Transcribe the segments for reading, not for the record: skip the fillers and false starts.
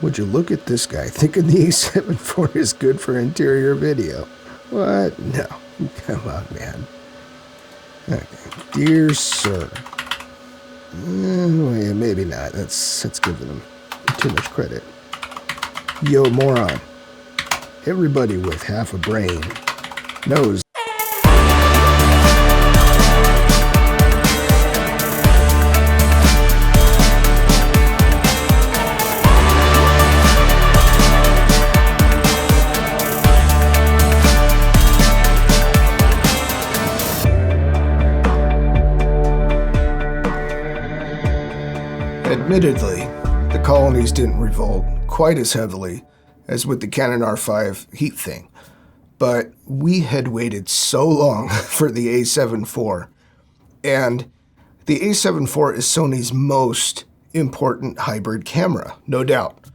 Would you look at this guy thinking the A7 IV is good for interior video? What? No. Come on, man. Okay. Dear sir. Well, maybe not. That's giving him too much credit. Yo, moron. Everybody with half a brain knows. Admittedly, the colonies didn't revolt quite as heavily as with the Canon R5 heat thing, but we had waited so long for the A7 IV, and the A7 IV is Sony's most important hybrid camera, no doubt,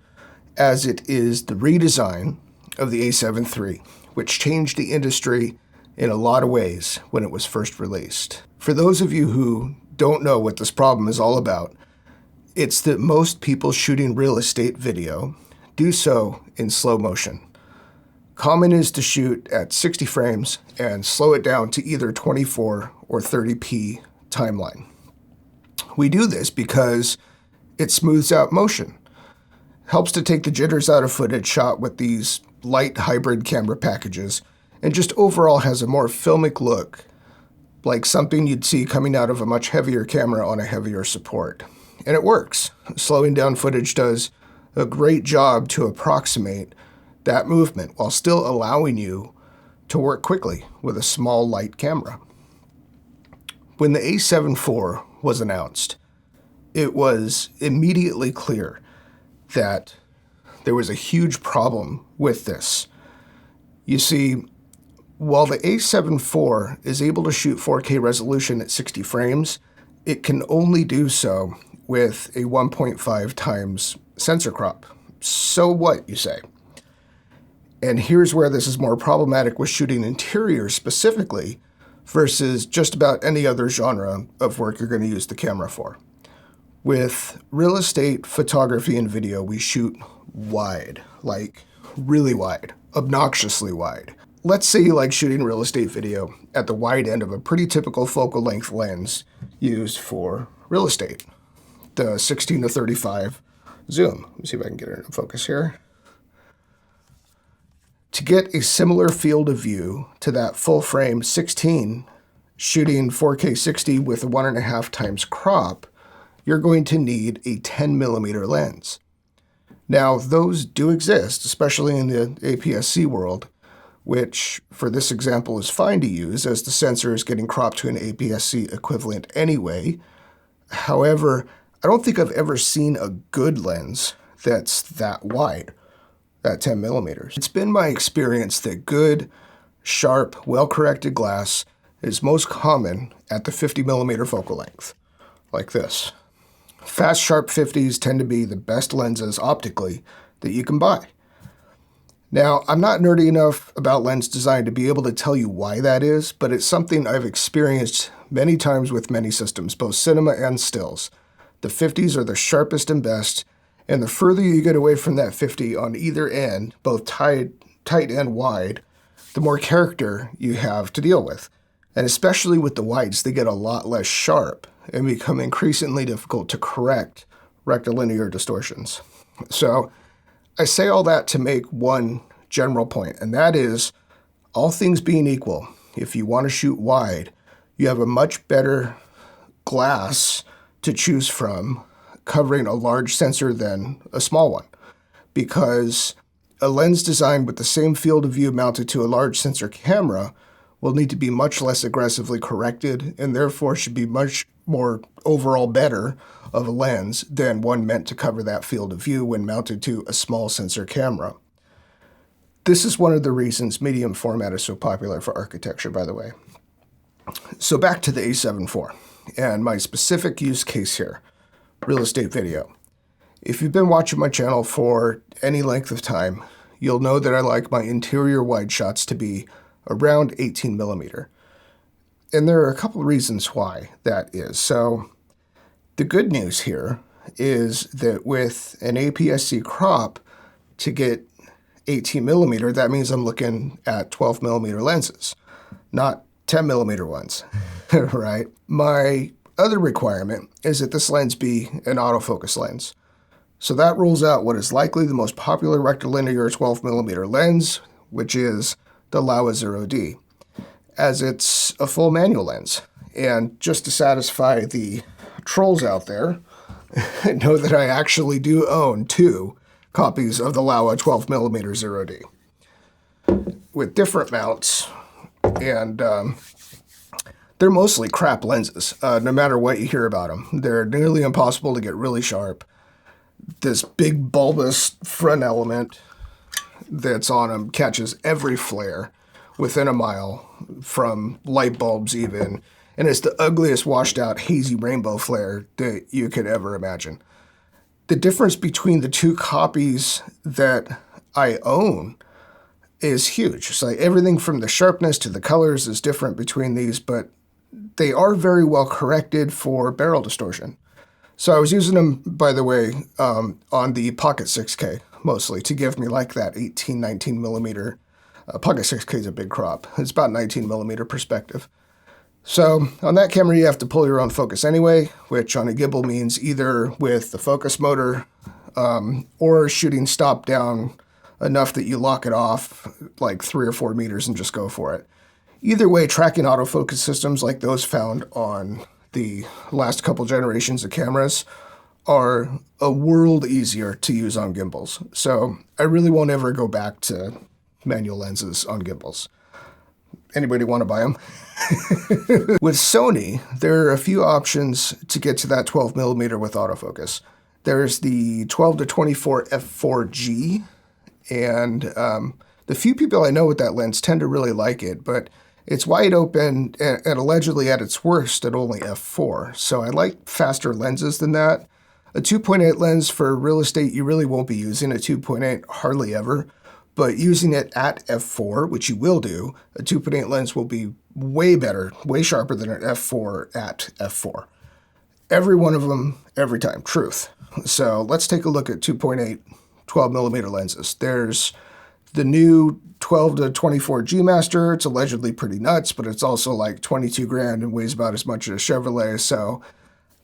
as it is the redesign of the A7 III, which changed the industry in a lot of ways when it was first released. For those of you who don't know what this problem is all about, it's that most people shooting real estate video do so in slow motion. Common is to shoot at 60 frames and slow it down to either 24 or 30p timeline. We do this because it smooths out motion, helps to take the jitters out of footage shot with these light hybrid camera packages, and just overall has a more filmic look, like something you'd see coming out of a much heavier camera on a heavier support. And it works. Slowing down footage does a great job to approximate that movement while still allowing you to work quickly with a small, light camera. When the A7 IV was announced, it was immediately clear that there was a huge problem with this. You see, while the A7 IV is able to shoot 4K resolution at 60 frames, it can only do so with a 1.5 times sensor crop. So what, you say? And here's where this is more problematic with shooting interior specifically versus just about any other genre of work you're going to use the camera for. With real estate photography and video, we shoot wide, like really wide, obnoxiously wide. Let's say you like shooting real estate video at the wide end of a pretty typical focal length lens used for real estate. The 16 to 35 zoom. Let me see if I can get it in focus here. To get a similar field of view to that full frame 16 shooting 4K 60 with a 1.5 times crop, you're going to need a 10mm lens. Now, those do exist, especially in the APS-C world, which for this example is fine to use as the sensor is getting cropped to an APS-C equivalent anyway. However, I don't think I've ever seen a good lens that's that wide, that 10mm. It's been my experience that good, sharp, well-corrected glass is most common at the 50mm focal length, like this. Fast, sharp 50s tend to be the best lenses optically that you can buy. Now, I'm not nerdy enough about lens design to be able to tell you why that is, but it's something I've experienced many times with many systems, both cinema and stills. The 50s are the sharpest and best, and the further you get away from that 50 on either end, both tight and wide, the more character you have to deal with. And especially with the wides, they get a lot less sharp and become increasingly difficult to correct rectilinear distortions. So I say all that to make one general point, and that is, all things being equal, if you want to shoot wide, you have a much better glass to choose from covering a large sensor than a small one, because a lens designed with the same field of view mounted to a large sensor camera will need to be much less aggressively corrected and therefore should be much more overall better of a lens than one meant to cover that field of view when mounted to a small sensor camera. This is one of the reasons medium format is so popular for architecture, by the way. So back to the A7 IV. And my specific use case here, real estate video. If you've been watching my channel for any length of time, you'll know that I like my interior wide shots to be around 18mm. And there are a couple reasons why that is. So the good news here is that with an APS-C crop, to get 18 millimeter, that means I'm looking at 12 millimeter lenses, not 10 millimeter ones, right? My other requirement is that this lens be an autofocus lens. So that rules out what is likely the most popular rectilinear 12 millimeter lens, which is the Laowa 0D, as it's a full manual lens. And just to satisfy the trolls out there, know that I actually do own 2 copies of the Laowa 12 millimeter 0D with different mounts, and they're mostly crap lenses, no matter what you hear about them. They're nearly impossible to get really sharp. This big bulbous front element that's on them catches every flare within a mile, from light bulbs even, and it's the ugliest washed out hazy rainbow flare that you could ever imagine. The difference between the 2 copies that I own is huge. So everything from the sharpness to the colors is different between these, but they are very well corrected for barrel distortion. So I was using them, by the way, on the Pocket 6K mostly to give me like that 18, 19 millimeter. Pocket 6K is a big crop. It's about 19 millimeter perspective. So on that camera, you have to pull your own focus anyway, which on a gimbal means either with the focus motor or shooting stop down enough that you lock it off like 3 or 4 meters and just go for it. Either way, tracking autofocus systems like those found on the last couple generations of cameras are a world easier to use on gimbals. So I really won't ever go back to manual lenses on gimbals. Anybody want to buy them? With Sony, there are a few options to get to that 12 millimeter with autofocus. There's the 12 to 24 f4G, and the few people I know with that lens tend to really like it, but it's wide open and allegedly at its worst at only f4. So I like faster lenses than that. A 2.8 lens for real estate, you really won't be using a 2.8 hardly ever, but using it at f4, which you will do, a 2.8 lens will be way better, way sharper than an f4 at f4. Every one of them, every time, truth. So let's take a look at 2.8 12 millimeter lenses. There's the new 12 to 24 G Master. It's allegedly pretty nuts, but it's also like 22 grand and weighs about as much as a Chevrolet, so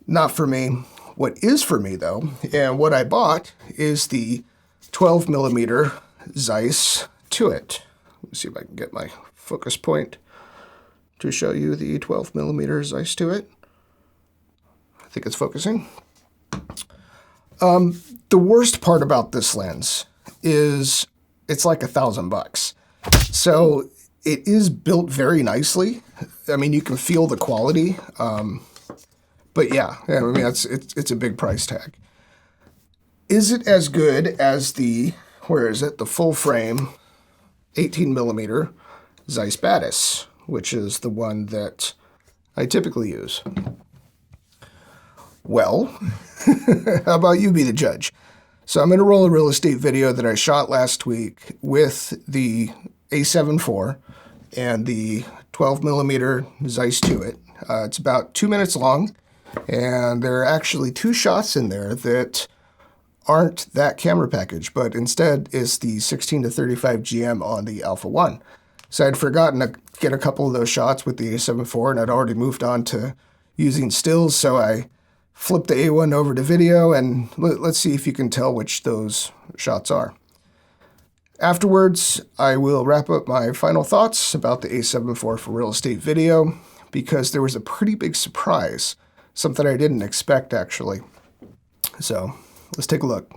not for me. What is for me though, and what I bought, is the 12 millimeter Zeiss Touit. Let me see if I can get my focus point to show you the 12 millimeter Zeiss Touit. I think it's focusing. The worst part about this lens is it's like $1,000. So it is built very nicely. I mean, you can feel the quality. But yeah, I mean, it's a big price tag. Is it as good as the, where is it? The full frame 18 millimeter Zeiss Batis, which is the one that I typically use? Well, how about you be the judge? So I'm going to roll a real estate video that I shot last week with the A7 IV and the 12 millimeter Zeiss Touit. It's about 2 minutes long, and there are actually 2 shots in there that aren't that camera package, but instead is the 16 to 35 GM on the Alpha 1. So I'd forgotten to get a couple of those shots with the A7 IV, and I'd already moved on to using stills, so I flipped the A1 over to video, and let's see if you can tell which those shots are. Afterwards, I will wrap up my final thoughts about the A7 IV for real estate video, because there was a pretty big surprise, something I didn't expect actually. So let's take a look.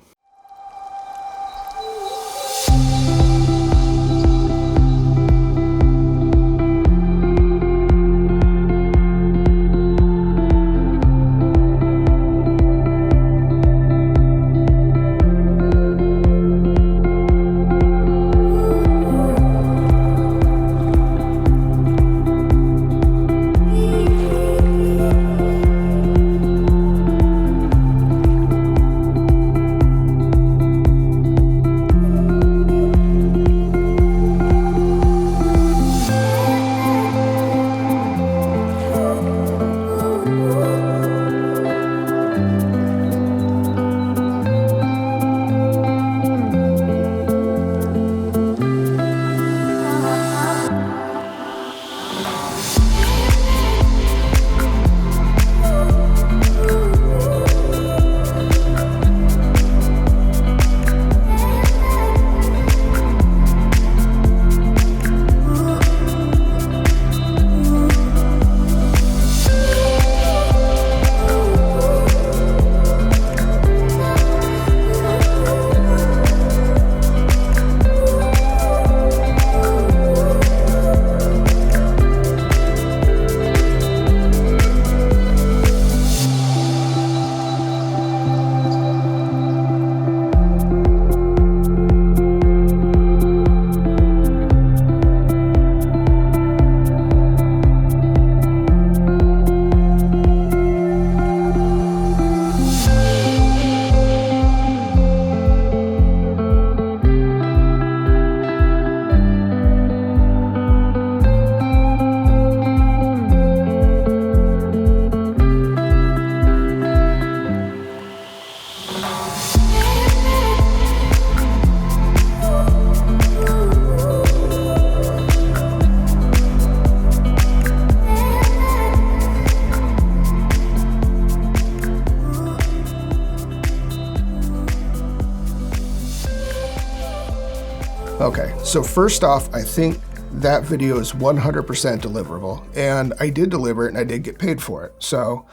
Okay, so first off, I think that video is 100% deliverable, and I did deliver it and I did get paid for it. So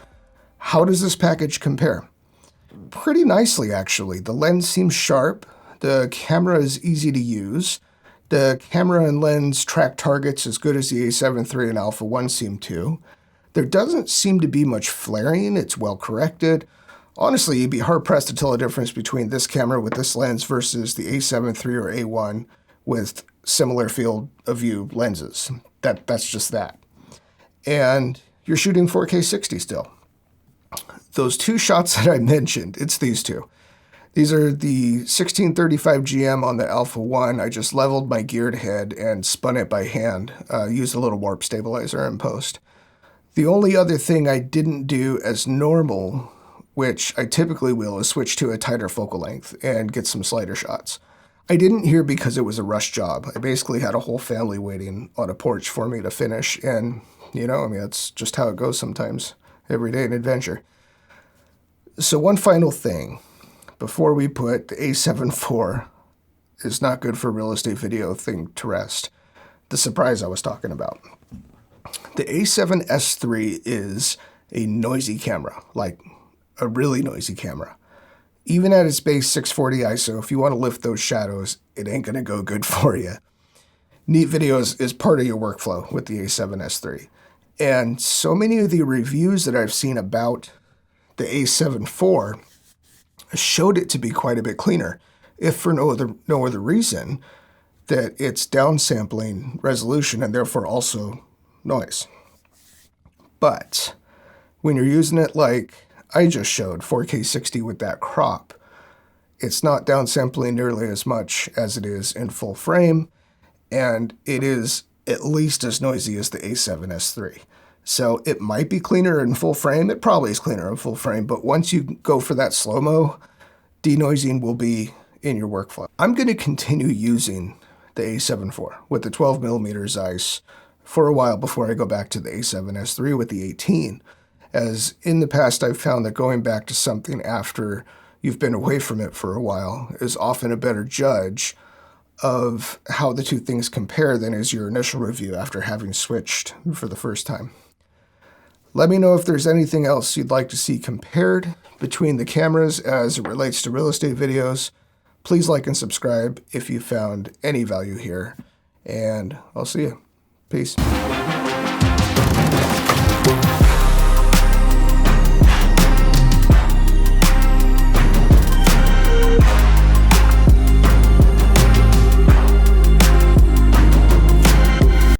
how does this package compare? Pretty nicely, actually. The lens seems sharp. The camera is easy to use. The camera and lens track targets as good as the A7 III and Alpha 1 seem to. There doesn't seem to be much flaring. It's well corrected. Honestly, you'd be hard-pressed to tell a difference between this camera with this lens versus the A7 III or A1 with similar field of view lenses. That's just that. And you're shooting 4K 60 still. Those two shots that I mentioned, it's these two. These are the 1635 GM on the Alpha 1. I just leveled my geared head and spun it by hand. Used a little warp stabilizer in post. The only other thing I didn't do as normal, which I typically will, is switch to a tighter focal length and get some slider shots. I didn't here because it was a rush job. I basically had a whole family waiting on a porch for me to finish. And, you know, I mean, that's just how it goes sometimes. Every day an adventure. So one final thing before we put the A7 IV is not good for real estate video thing to rest. The surprise I was talking about. The A7S III is a noisy camera, like a really noisy camera. Even at its base 640 ISO, if you want to lift those shadows, it ain't going to go good for you. Neat videos is part of your workflow with the A7S III. And so many of the reviews that I've seen about the A7 IV showed it to be quite a bit cleaner, if for no other reason that it's downsampling resolution and therefore also noise. But when you're using it like I just showed, 4K 60 with that crop, it's not downsampling nearly as much as it is in full frame, and it is at least as noisy as the A7S III. So it might be cleaner in full frame. It probably is cleaner in full frame, but once you go for that slow-mo, denoising will be in your workflow. I'm going to continue using the A7 IV with the 12mm Zeiss for a while before I go back to the A7S III with the 18, as in the past I've found that going back to something after you've been away from it for a while is often a better judge of how the two things compare than is your initial review after having switched for the first time. Let me know if there's anything else you'd like to see compared between the cameras as it relates to real estate videos. Please like and subscribe if you found any value here, and I'll see you. Peace.